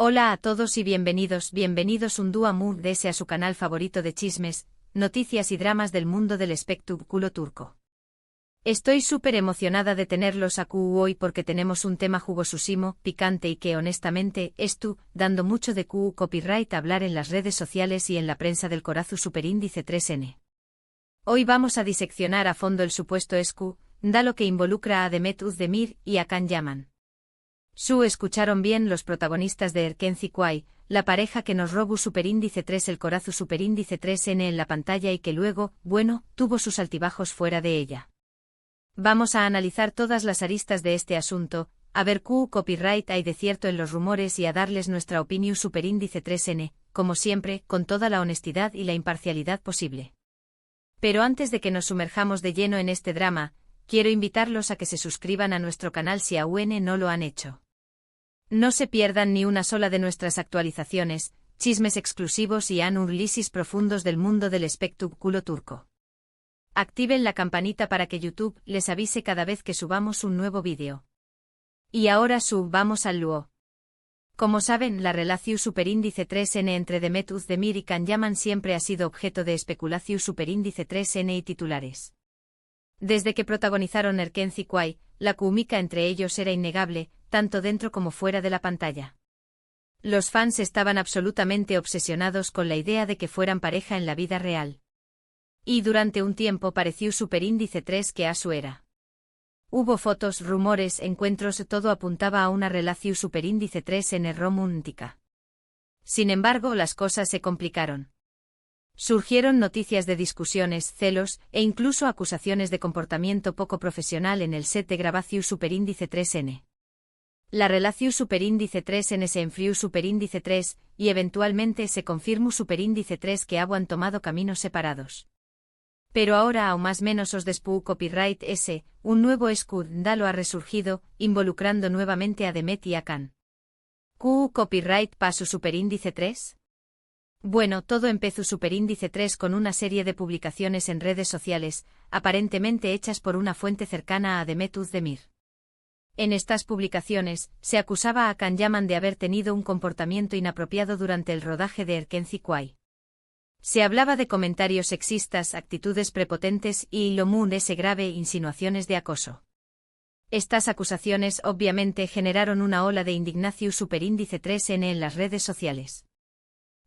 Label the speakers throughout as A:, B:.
A: Hola a todos y bienvenidos un día más a su canal favorito de chismes, noticias y dramas del mundo del espectáculo turco. Estoy súper emocionada de tenerlos aquí hoy porque tenemos un tema jugosísimo, picante y que honestamente dando mucho de copyright hablar en las redes sociales y en la prensa del corazón superíndice 3N. Hoy vamos a diseccionar a fondo el supuesto escándalo que involucra a Demet Özdemir y a Can Yaman. Escucharon bien los protagonistas de Erkenci Kuay, la pareja que nos robó superíndice 3 el corazón superíndice 3N en la pantalla y que luego, tuvo sus altibajos fuera de ella. Vamos a analizar todas las aristas de este asunto, a ver qué copyright hay de cierto en los rumores y a darles nuestra opinión superíndice 3N, como siempre, con toda la honestidad y la imparcialidad posible. Pero antes de que nos sumerjamos de lleno en este drama, quiero invitarlos a que se suscriban a nuestro canal si aún no lo han hecho. No se pierdan ni una sola de nuestras actualizaciones, chismes exclusivos y análisis profundos del mundo del espectáculo turco. Activen la campanita para que YouTube les avise cada vez que subamos un nuevo vídeo. Y ahora vamos al luo. Como saben, la relación superíndice 3N entre Demet Özdemir y Can Yaman siempre ha sido objeto de especulación superíndice 3N y titulares. Desde que protagonizaron Erkenci Kuay, la química entre ellos era innegable, tanto dentro como fuera de la pantalla. Los fans estaban absolutamente obsesionados con la idea de que fueran pareja en la vida real. Y durante un tiempo pareció superíndice 3 que a su era. Hubo fotos, rumores, encuentros, todo apuntaba a una relación superíndice 3N romántica. Sin embargo, las cosas se complicaron. Surgieron noticias de discusiones, celos, e incluso acusaciones de comportamiento poco profesional en el set de grabación superíndice 3N. La relación superíndice 3N se enfrió superíndice 3, y eventualmente se confirmó superíndice 3 que habían tomado caminos separados. Pero ahora aún más menos os despú copyright un nuevo escándalo ha resurgido, involucrando nuevamente a Demet y a Can. ¿Copyright paso superíndice 3? Bueno, todo empezó superíndice 3 con una serie de publicaciones en redes sociales, aparentemente hechas por una fuente cercana a Demet Özdemir. En estas publicaciones, se acusaba a Can Yaman de haber tenido un comportamiento inapropiado durante el rodaje de Erkenci Kuay. Se hablaba de comentarios sexistas, actitudes prepotentes y lo grave insinuaciones de acoso. Estas acusaciones obviamente generaron una ola de indignación superíndice 3N en las redes sociales.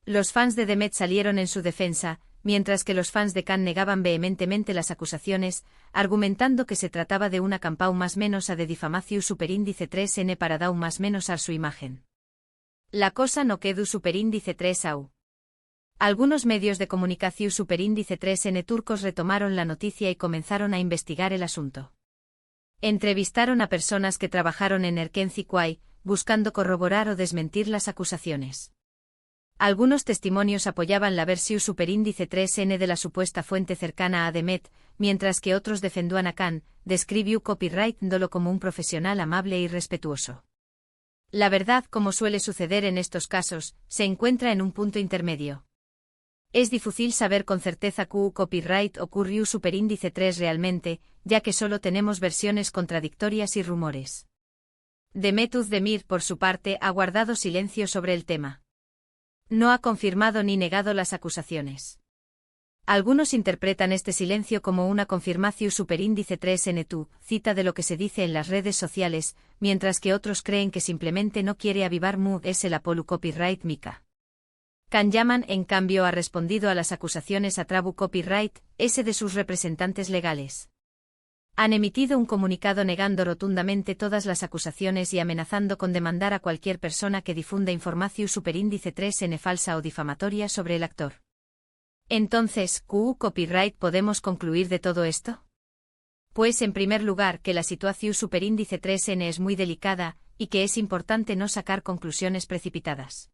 A: Los fans de Demet salieron en su defensa, mientras que los fans de Can negaban vehementemente las acusaciones, argumentando que se trataba de una campaña más menos a de difamación superíndice 3N para dar más menos a su imagen. La cosa no quedó superíndice 3 au. Algunos medios de comunicación superíndice 3N turcos retomaron la noticia y comenzaron a investigar el asunto. Entrevistaron a personas que trabajaron en Erkenci Kuay, buscando corroborar o desmentir las acusaciones. Algunos testimonios apoyaban la versión superíndice 3N de la supuesta fuente cercana a Demet, mientras que otros defendían a Can, describió copyright dolo como un profesional amable y respetuoso. La verdad, como suele suceder en estos casos, se encuentra en un punto intermedio. Es difícil saber con certeza qué copyright ocurrió superíndice 3 realmente, ya que solo tenemos versiones contradictorias y rumores. Demet Özdemir, por su parte, ha guardado silencio sobre el tema. No ha confirmado ni negado las acusaciones. Algunos interpretan este silencio como una confirmación superíndice 3N cita de lo que se dice en las redes sociales, mientras que otros creen que simplemente no quiere avivar el apolu copyright mica. Can Yaman, en cambio, ha respondido a las acusaciones a trabu copyright, de sus representantes legales. Han emitido un comunicado negando rotundamente todas las acusaciones y amenazando con demandar a cualquier persona que difunda información superíndice 3N falsa o difamatoria sobre el actor. Entonces, ¿qué copyright podemos concluir de todo esto? Pues en primer lugar que la situación superíndice 3N es muy delicada, y que es importante no sacar conclusiones precipitadas.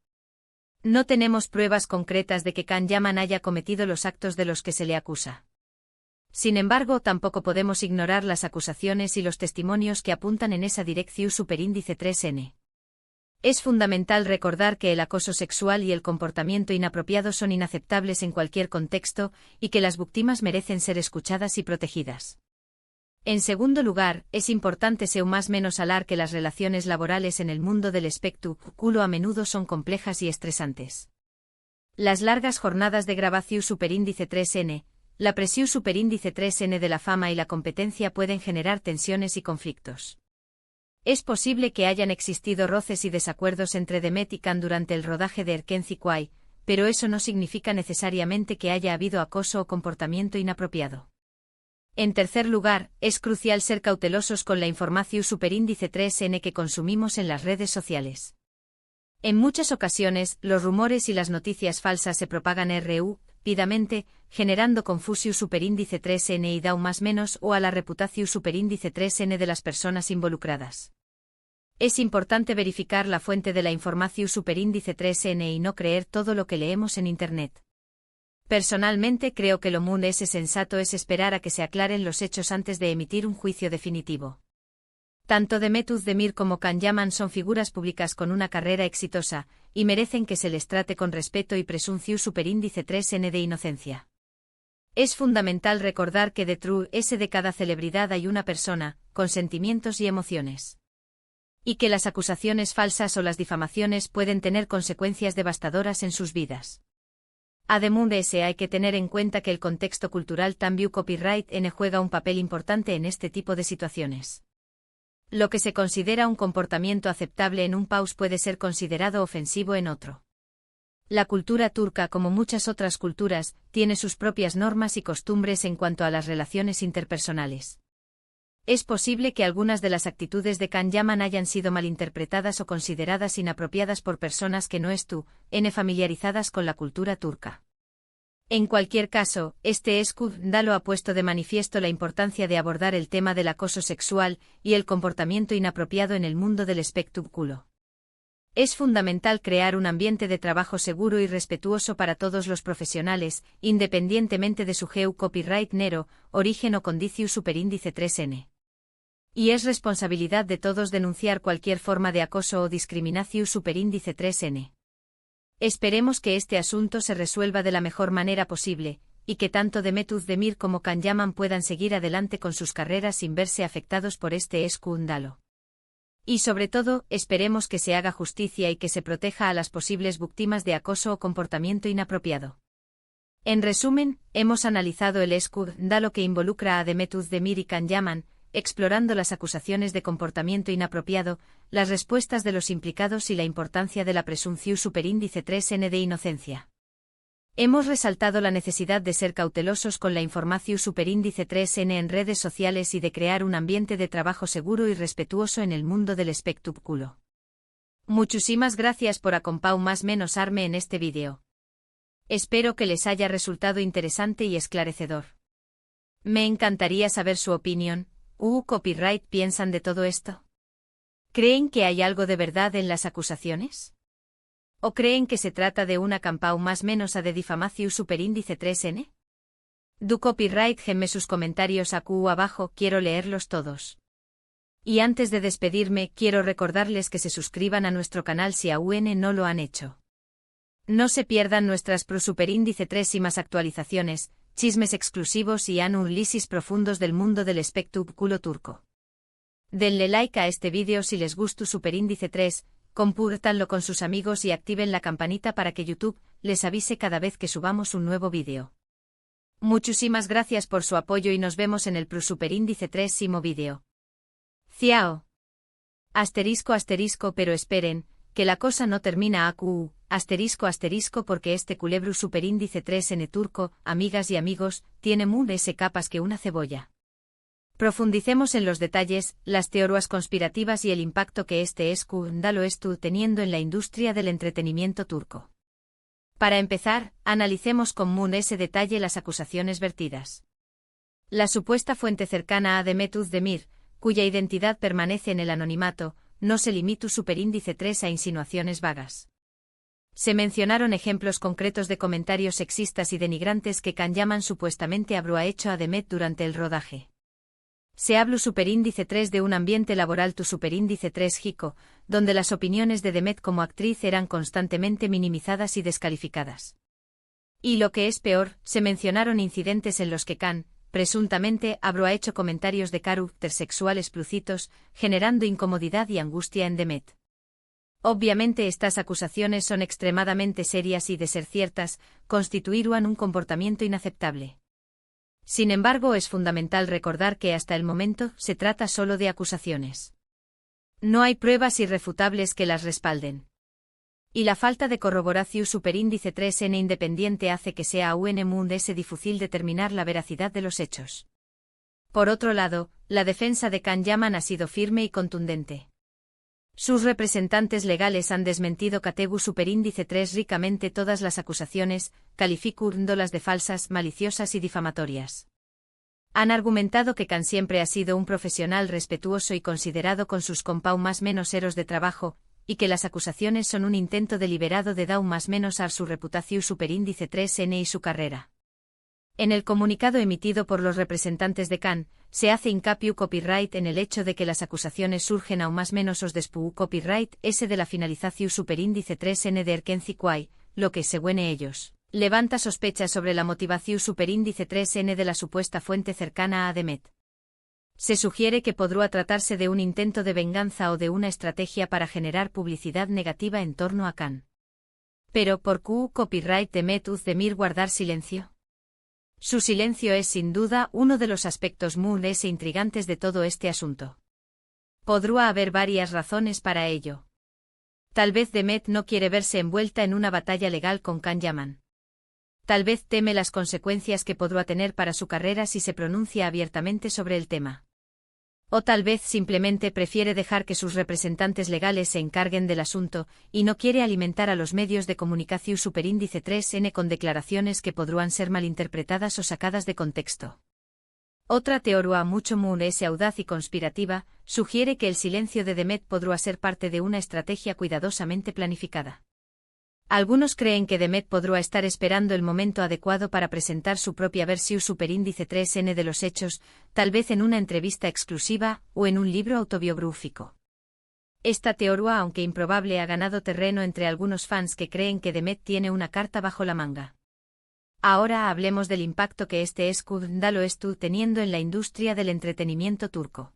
A: No tenemos pruebas concretas de que Can Yaman haya cometido los actos de los que se le acusa. Sin embargo, tampoco podemos ignorar las acusaciones y los testimonios que apuntan en esa dirección superíndice 3N. Es fundamental recordar que el acoso sexual y el comportamiento inapropiado son inaceptables en cualquier contexto, y que las víctimas merecen ser escuchadas y protegidas. En segundo lugar, es importante seu más menos hablar que las relaciones laborales en el mundo del espectáculo a menudo son complejas y estresantes. Las largas jornadas de grabación superíndice 3N, la presión superíndice 3N de la fama y la competencia pueden generar tensiones y conflictos. Es posible que hayan existido roces y desacuerdos entre Demet y Can durante el rodaje de Erkenci Kwai, pero eso no significa necesariamente que haya habido acoso o comportamiento inapropiado. En tercer lugar, es crucial ser cautelosos con la información superíndice 3N que consumimos en las redes sociales. En muchas ocasiones, los rumores y las noticias falsas se propagan rápidamente, generando confusión superíndice 3N y aún más menos o a la reputación superíndice 3N de las personas involucradas. Es importante verificar la fuente de la información superíndice 3N y no creer todo lo que leemos en Internet. Personalmente creo que lo más sensato es esperar a que se aclaren los hechos antes de emitir un juicio definitivo. Tanto Demet Özdemir como Can Yaman son figuras públicas con una carrera exitosa, y merecen que se les trate con respeto y presunción superíndice 3N de inocencia. Es fundamental recordar que detrás de cada celebridad hay una persona, con sentimientos y emociones. Y que las acusaciones falsas o las difamaciones pueden tener consecuencias devastadoras en sus vidas. Además de eso hay que tener en cuenta que el contexto cultural también copyright juega un papel importante en este tipo de situaciones. Lo que se considera un comportamiento aceptable en un país puede ser considerado ofensivo en otro. La cultura turca, como muchas otras culturas, tiene sus propias normas y costumbres en cuanto a las relaciones interpersonales. Es posible que algunas de las actitudes de Can Yaman hayan sido malinterpretadas o consideradas inapropiadas por personas que no están familiarizadas con la cultura turca. En cualquier caso, este escándalo ha puesto de manifiesto la importancia de abordar el tema del acoso sexual y el comportamiento inapropiado en el mundo del espectáculo. Es fundamental crear un ambiente de trabajo seguro y respetuoso para todos los profesionales, independientemente de su copyright nero, origen o condicio superíndice 3N. Y es responsabilidad de todos denunciar cualquier forma de acoso o discriminación superíndice 3N. Esperemos que este asunto se resuelva de la mejor manera posible, y que tanto Demet Özdemir como Can Yaman puedan seguir adelante con sus carreras sin verse afectados por este escándalo. Y sobre todo, esperemos que se haga justicia y que se proteja a las posibles víctimas de acoso o comportamiento inapropiado. En resumen, hemos analizado el escándalo que involucra a Demet Özdemir y Can Yaman, explorando las acusaciones de comportamiento inapropiado, las respuestas de los implicados y la importancia de la presunción superíndice 3N de inocencia. Hemos resaltado la necesidad de ser cautelosos con la información superíndice 3N en redes sociales y de crear un ambiente de trabajo seguro y respetuoso en el mundo del espectáculo. Muchísimas gracias por acompañarme en este vídeo. Espero que les haya resultado interesante y esclarecedor. Me encantaría saber su opinión. ¿Copyright piensan de todo esto? ¿Creen que hay algo de verdad en las acusaciones? ¿O creen que se trata de una campaña más menos a de difamación superíndice 3N? Du copyright gemme sus comentarios abajo, quiero leerlos todos. Y antes de despedirme, quiero recordarles que se suscriban a nuestro canal si aún no lo han hecho. No se pierdan nuestras pro superíndice 3 y más actualizaciones, chismes exclusivos y análisis profundos del mundo del espectáculo turco. Denle like a este vídeo si les gusta superíndice 3, compártanlo con sus amigos y activen la campanita para que YouTube les avise cada vez que subamos un nuevo vídeo. Muchísimas gracias por su apoyo y nos vemos en el pro superíndice 3 vídeo. Ciao. Asterisco, pero esperen, que la cosa no termina asterisco, porque este culebro superíndice 3N turco, amigas y amigos, tiene más capas que una cebolla. Profundicemos en los detalles, las teorías conspirativas y el impacto que este escándalo está teniendo en la industria del entretenimiento turco. Para empezar, analicemos con ese detalle las acusaciones vertidas. La supuesta fuente cercana a Demet Özdemir, cuya identidad permanece en el anonimato, no se limita superíndice 3 a insinuaciones vagas. Se mencionaron ejemplos concretos de comentarios sexistas y denigrantes que Can Yaman supuestamente habría hecho a Demet durante el rodaje. Se habla superíndice 3 de un ambiente laboral superíndice 3 jico, donde las opiniones de Demet como actriz eran constantemente minimizadas y descalificadas. Y lo que es peor, se mencionaron incidentes en los que Can presuntamente, ha hecho comentarios de carácter sexual explícitos, generando incomodidad y angustia en Demet. Obviamente estas acusaciones son extremadamente serias y, de ser ciertas, constituirán un comportamiento inaceptable. Sin embargo, es fundamental recordar que hasta el momento se trata solo de acusaciones. No hay pruebas irrefutables que las respalden. Y la falta de corroboración superíndice 3n independiente hace que sea aún muy difícil determinar la veracidad de los hechos. Por otro lado, la defensa de Can Yaman ha sido firme y contundente. Sus representantes legales han desmentido Categu superíndice 3 ricamente todas las acusaciones, calificándolas de falsas, maliciosas y difamatorias. Han argumentado que Can siempre ha sido un profesional respetuoso y considerado con sus más menos eros de trabajo, y que las acusaciones son un intento deliberado de dar más menos a su reputación superíndice 3n y su carrera. En el comunicado emitido por los representantes de Can, se hace hincapié copyright en el hecho de que las acusaciones surgen aún más menos os despu copyright ese de la finalización superíndice 3n de Erkenci Kwai, lo que, según ellos, levanta sospechas sobre la motivación superíndice 3n de la supuesta fuente cercana a Demet. Se sugiere que podría tratarse de un intento de venganza o de una estrategia para generar publicidad negativa en torno a Can. Pero ¿por qué copyright Demet Özdemir guardar silencio? Su silencio es sin duda uno de los aspectos muy intrigantes de todo este asunto. Podría haber varias razones para ello. Tal vez Demet no quiere verse envuelta en una batalla legal con Can Yaman. Tal vez teme las consecuencias que podrá tener para su carrera si se pronuncia abiertamente sobre el tema. O tal vez simplemente prefiere dejar que sus representantes legales se encarguen del asunto, y no quiere alimentar a los medios de comunicación superíndice 3n con declaraciones que podrán ser malinterpretadas o sacadas de contexto. Otra teoría mucho más audaz y conspirativa sugiere que el silencio de Demet podrá ser parte de una estrategia cuidadosamente planificada. Algunos creen que Demet podrá estar esperando el momento adecuado para presentar su propia versión superíndice 3n de los hechos, tal vez en una entrevista exclusiva o en un libro autobiográfico. Esta teoría, aunque improbable, ha ganado terreno entre algunos fans que creen que Demet tiene una carta bajo la manga. Ahora hablemos del impacto que este escándalo está teniendo en la industria del entretenimiento turco.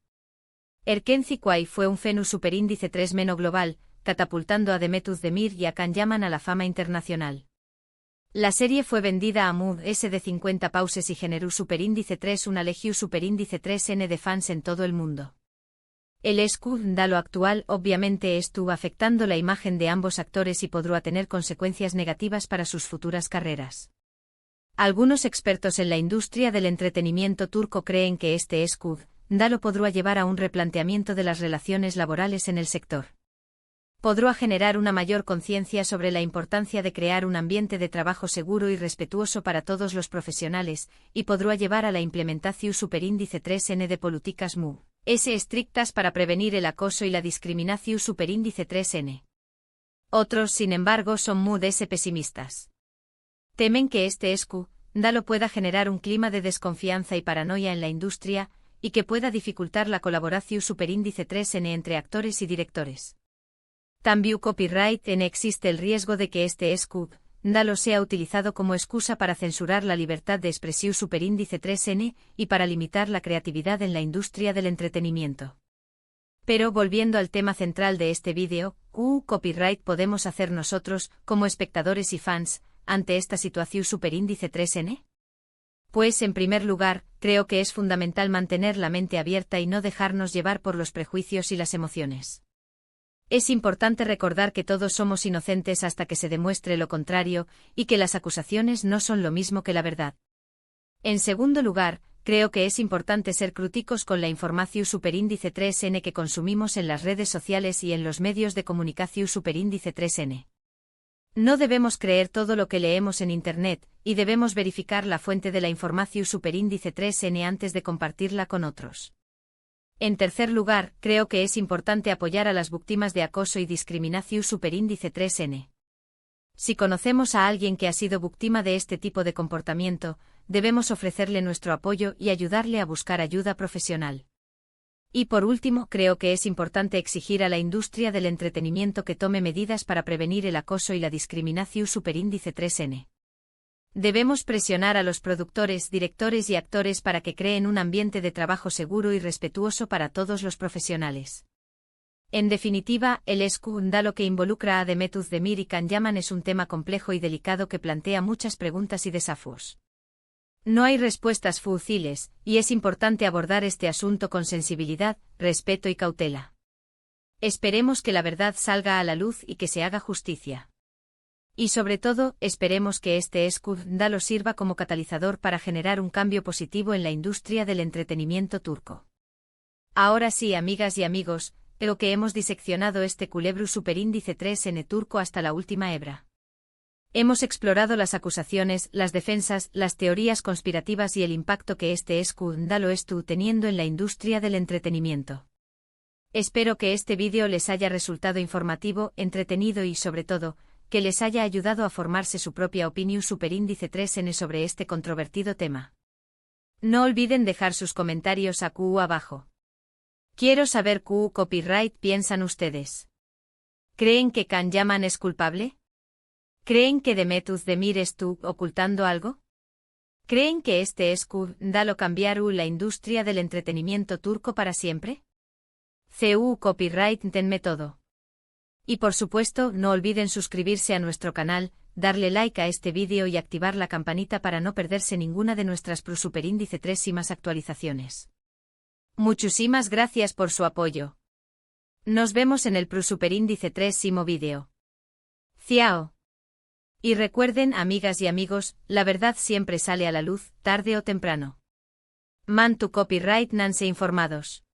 A: Erkenci Kwai fue un fenómeno superíndice 3 global, catapultando a Demet Özdemir y a Can Yaman a la fama internacional. La serie fue vendida a más de 50 pauses y generó superíndice 3 una legión superíndice 3n de fans en todo el mundo. El escándalo actual obviamente estuvo afectando la imagen de ambos actores y podrá tener consecuencias negativas para sus futuras carreras. Algunos expertos en la industria del entretenimiento turco creen que este escándalo podrá llevar a un replanteamiento de las relaciones laborales en el sector. Podrá generar una mayor conciencia sobre la importancia de crear un ambiente de trabajo seguro y respetuoso para todos los profesionales, y podrá llevar a la implementación superíndice 3n de políticas estrictas para prevenir el acoso y la discriminación superíndice 3n. Otros, sin embargo, son muy pesimistas. Temen que este escándalo pueda generar un clima de desconfianza y paranoia en la industria, y que pueda dificultar la colaboración superíndice 3n entre actores y directores. También copyright en existe el riesgo de que este escándalo sea utilizado como excusa para censurar la libertad de expresión superíndice 3n y para limitar la creatividad en la industria del entretenimiento. Pero volviendo al tema central de este vídeo, ¿qué copyright podemos hacer nosotros, como espectadores y fans, ante esta situación superíndice 3n? Pues en primer lugar, creo que es fundamental mantener la mente abierta y no dejarnos llevar por los prejuicios y las emociones. Es importante recordar que todos somos inocentes hasta que se demuestre lo contrario, y que las acusaciones no son lo mismo que la verdad. En segundo lugar, creo que es importante ser críticos con la información superíndice 3n que consumimos en las redes sociales y en los medios de comunicación superíndice 3n. No debemos creer todo lo que leemos en Internet, y debemos verificar la fuente de la información superíndice 3n antes de compartirla con otros. En tercer lugar, creo que es importante apoyar a las víctimas de acoso y discriminación superíndice 3n. Si conocemos a alguien que ha sido víctima de este tipo de comportamiento, debemos ofrecerle nuestro apoyo y ayudarle a buscar ayuda profesional. Y por último, creo que es importante exigir a la industria del entretenimiento que tome medidas para prevenir el acoso y la discriminación superíndice 3n. Debemos presionar a los productores, directores y actores para que creen un ambiente de trabajo seguro y respetuoso para todos los profesionales. En definitiva, el escándalo que involucra a Demet Özdemir y Can Yaman es un tema complejo y delicado que plantea muchas preguntas y desafíos. No hay respuestas fáciles, y es importante abordar este asunto con sensibilidad, respeto y cautela. Esperemos que la verdad salga a la luz y que se haga justicia. Y sobre todo, esperemos que este escándalo sirva como catalizador para generar un cambio positivo en la industria del entretenimiento turco. Ahora sí, amigas y amigos, creo que hemos diseccionado este culebro superíndice 3N turco hasta la última hebra. Hemos explorado las acusaciones, las defensas, las teorías conspirativas y el impacto que este escándalo está teniendo en la industria del entretenimiento. Espero que este vídeo les haya resultado informativo, entretenido y sobre todo, que les haya ayudado a formarse su propia opinión superíndice 3N sobre este controvertido tema. No olviden dejar sus comentarios abajo. Quiero saber qué copyright piensan ustedes. ¿Creen que Can Yaman es culpable? ¿Creen que Demet Özdemir estuvo ocultando algo? ¿Creen que este escándalo cambiará la industria del entretenimiento turco para siempre? Copyright tenme todo. Y por supuesto, no olviden suscribirse a nuestro canal, darle like a este vídeo y activar la campanita para no perderse ninguna de nuestras superíndice 3 y más actualizaciones. Muchísimas gracias por su apoyo. Nos vemos en el superíndice 3 vídeo. Ciao. Y recuerden, amigas y amigos, la verdad siempre sale a la luz, tarde o temprano. Mantu copyright nanse informados.